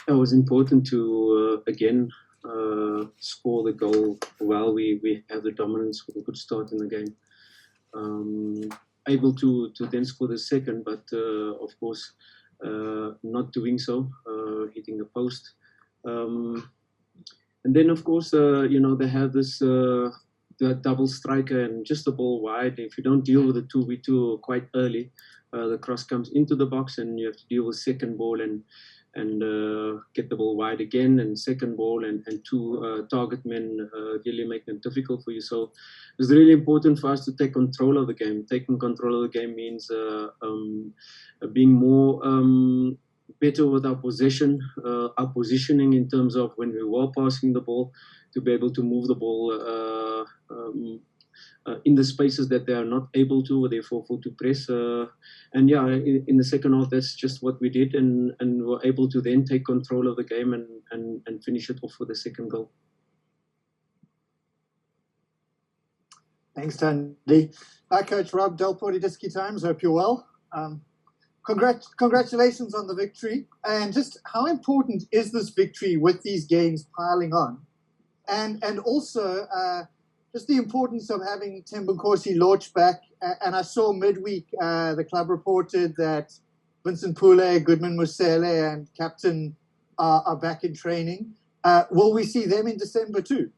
It was important to again score the goal while we have the dominance with a good start in the game. Able to then score the second, but of course not doing so, hitting the post. And then of course they have this the double striker and just the ball wide. If you don't deal with the 2v2 quite early, the cross comes into the box and you have to deal with second ball and get the ball wide again, and second ball and two target men really make it difficult for you. So it's really important for us to take control of the game. Taking control of the game means being more better with our possession, our positioning in terms of when we were passing the ball, to be able to move the ball in the spaces that they are not able to, or therefore to press. And yeah, in the second half, that's just what we did, and were able to then take control of the game and finish it off with the second goal. Thanks, Tandy. Hi, Coach Rob, Delport Diski Times. Hope you're well. Congratulations on the victory. And just how important is this victory with these games piling on? And also just the importance of having Thembinkosi Lorch back. And I saw midweek the club reported that Vincent Pule, Goodman Musele, and Captain are back in training. Will we see them in December too?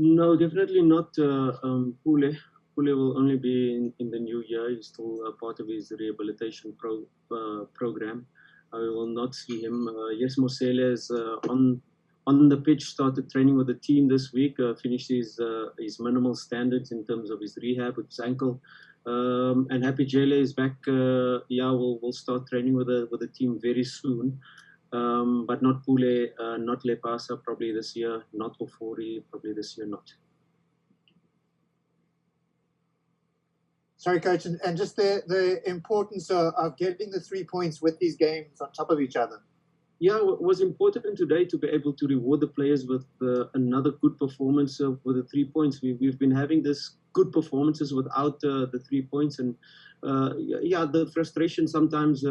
No, definitely not Pule. Pule will only be in the new year. He's still part of his rehabilitation program. We will not see him. Yes, Musele is on the pitch, started training with the team this week, finished his minimal standards in terms of his rehab with his ankle. And Happy Jele is back. We'll start training with the team very soon. But not Pule, not Lepasa probably this year, not Ofori probably this year, not. Sorry, Coach, and just the importance of getting the 3 points with these games on top of each other. Yeah, it was important today to be able to reward the players with another good performance with the 3 points. We've been having this good performances without the 3 points, and the frustration sometimes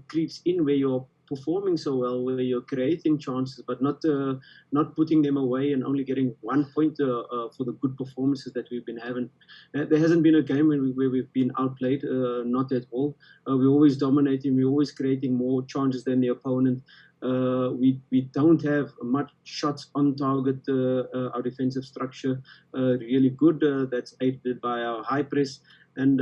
creeps in where you're performing so well, where you're creating chances but not putting them away and only getting 1 point for the good performances that we've been having. There hasn't been a game where we've been outplayed, not at all. We're always dominating, we're always creating more chances than the opponent. We don't have much shots on target. Our defensive structure really good. That's aided by our high press. And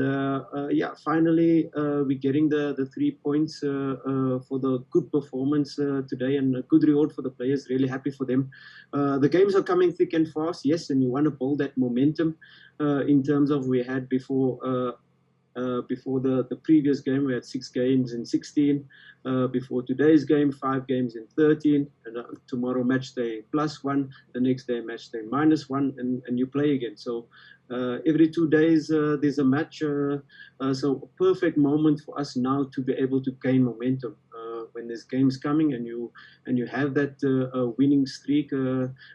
finally we're getting the 3 points for the good performance today, and a good reward for the players. Really happy for them. The games are coming thick and fast, yes, and you want to build that momentum in terms of we had before the previous game. We had 6 games in 16. Before today's game, 5 games in 13. And tomorrow match day +1. The next day match day -1, and you play again. So every 2 days there's a match. So a perfect moment for us now to be able to gain momentum. When there's games coming and you have that winning streak,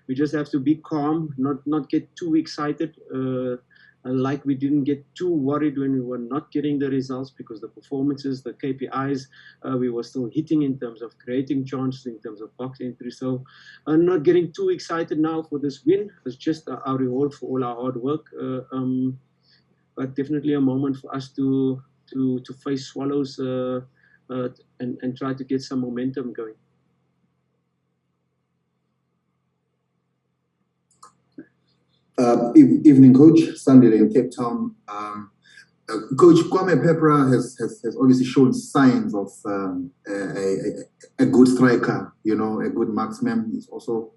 we just have to be calm, not get too excited. Like we didn't get too worried when we were not getting the results, because the performances, the KPIs, we were still hitting in terms of creating chances, in terms of box entry. So not getting too excited now for this win. It's just our reward for all our hard work. But definitely a moment for us to face Swallows and try to get some momentum going. Evening, Coach. Sunday in Cape Town. Coach Kwame Pepra has obviously shown signs of a good striker, a good marksman. He's also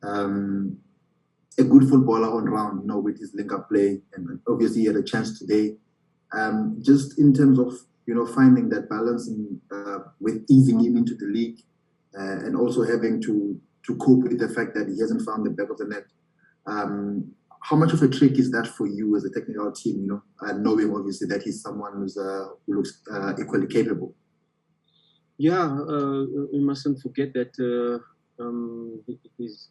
a good footballer on round, with his link-up play, and obviously he had a chance today. Just in terms of finding that balance with easing him into the league, and also having to cope with the fact that he hasn't found the back of the net. How much of a trick is that for you as a technical team, knowing obviously that he's someone who looks equally capable? Yeah, we mustn't forget that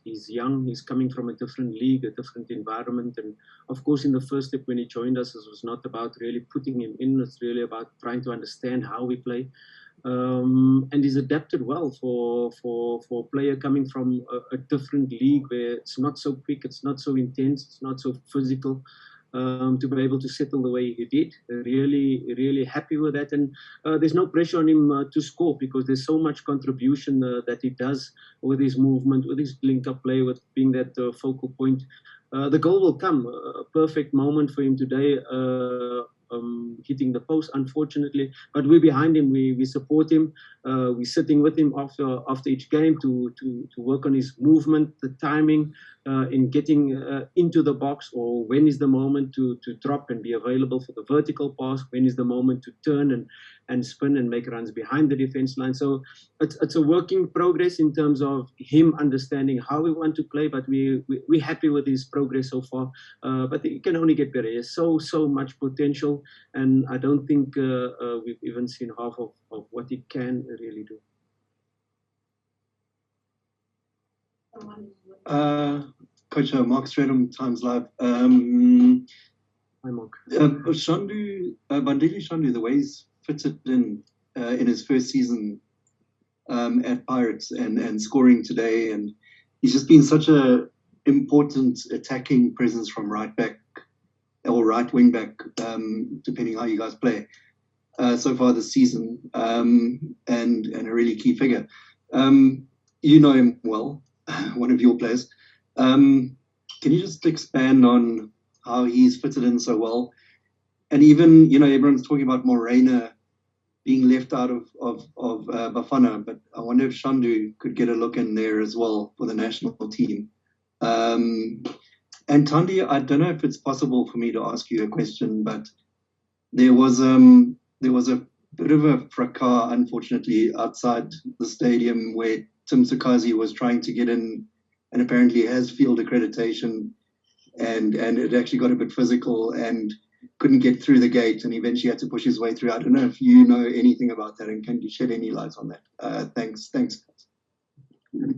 he's young, he's coming from a different league, a different environment. And of course, in the first step when he joined us, it was not about really putting him in, it's really about trying to understand how we play. And he's adapted well for a player coming from a different league where it's not so quick, it's not so intense, it's not so physical. To be able to settle the way he did, really happy with that. And there's no pressure on him to score, because there's so much contribution that he does with his movement, with his link-up play, with being that focal point. The goal will come. A perfect moment for him today, hitting the post, unfortunately. But we're behind him. We support him. We're sitting with him after each game to work on his movement, the timing, in getting into the box, or when is the moment to drop and be available for the vertical pass, when is the moment to turn and spin and make runs behind the defense line. So it's a work in progress in terms of him understanding how we want to play, but we're happy with his progress so far. But it can only get better. There's so much potential, and I don't think we've even seen half of what he can really do. Coach Mark Stradham, Times Live. Hi, Mark. Bandile Shandu, the way he's fitted in his first season at Pirates and scoring today, and he's just been such a important attacking presence from right back or right wing back, depending how you guys play, so far this season, and a really key figure. You know him well, one of your players. Can you just expand on how he's fitted in so well? And even, everyone's talking about Morena being left out of Bafana, but I wonder if Shandu could get a look in there as well for the national team. And Thandi, I don't know if it's possible for me to ask you a question, but there was a bit of a fracas, unfortunately, outside the stadium where Tim Sukazi was trying to get in and apparently has field accreditation, and it actually got a bit physical and couldn't get through the gate and eventually had to push his way through. I don't know if you know anything about that, and can you shed any light on that? Thanks. I'm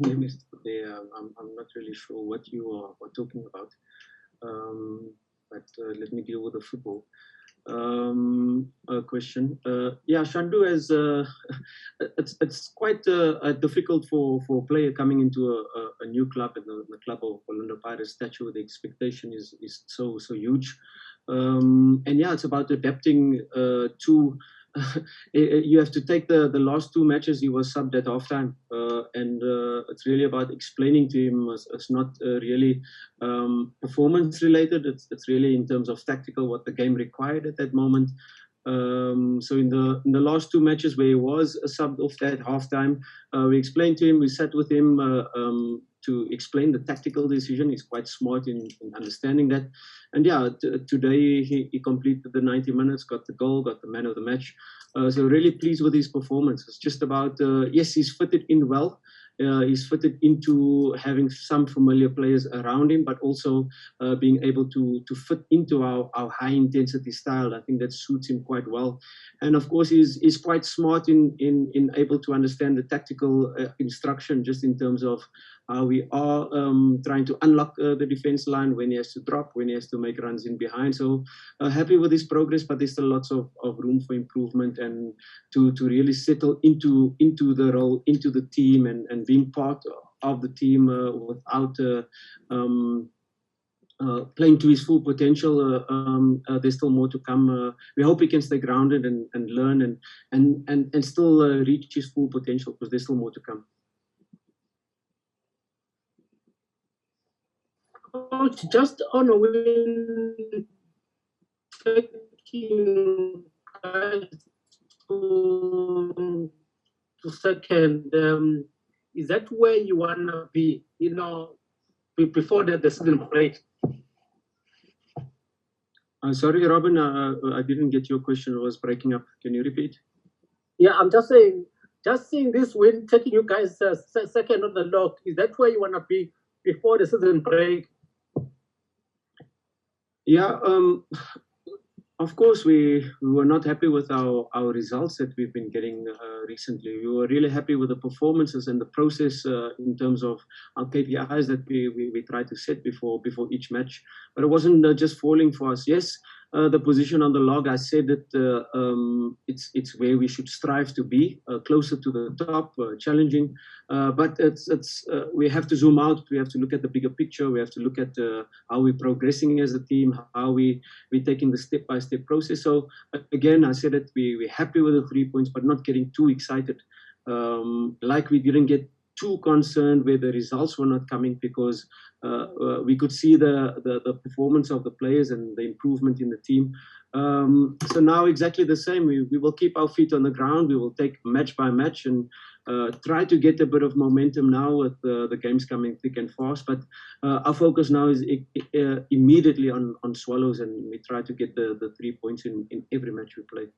not really sure what you are talking about, but let me deal with the football question. Yeah, Shandu has it's quite difficult for a player coming into a new club, in the club of Orlando Pirates. Stature, the expectation is so huge, and yeah, it's about adapting to. You have to take the last two matches. He was subbed at halftime, and it's really about explaining to him. It's not really performance related. It's really in terms of tactical, what the game required at that moment. So in the last two matches where he was subbed off at halftime, we explained to him. We sat with him to explain the tactical decision. He's quite smart in understanding that. And yeah, today he completed the 90 minutes, got the goal, got the man of the match. So really pleased with his performance. It's just about, yes, he's fitted in well. He's fitted into having some familiar players around him, but also being able to fit into our high intensity style. I think that suits him quite well. And of course, he's quite smart in able to understand the tactical instruction, just in terms of how we are trying to unlock the defense line, when he has to drop, when he has to make runs in behind. So happy with his progress, but there's still lots of room for improvement, and to really settle into the role, into the team, and being part of the team without playing to his full potential. There's still more to come. We hope he can stay grounded and learn and still reach his full potential, because there's still more to come. Just on a win, taking guys to second, is that where you want to be, before the season break? Sorry, Robin, I didn't get your question. It was breaking up. Can you repeat? Yeah, I'm just saying this win, taking you guys second on the log, is that where you want to be before the season break? Yeah, of course, we were not happy with our results that we've been getting recently. We were really happy with the performances and the process in terms of our KPIs that we tried to set before each match. But it wasn't just falling for us. Yes, the position on the log, I said that it's where we should strive to be, closer to the top, challenging. But we have to zoom out. We have to look at the bigger picture. We have to look at how we're progressing as a team, how we're taking the step-by-step process. So again, I said that we're happy with the 3 points, but not getting too excited. Like we didn't get too concerned where the results were not coming, because we could see the performance of the players and the improvement in the team. So now exactly the same. We will keep our feet on the ground. We will take match by match and try to get a bit of momentum now with the games coming thick and fast. But our focus now is immediately on Swallows, and we try to get the 3 points in every match we play.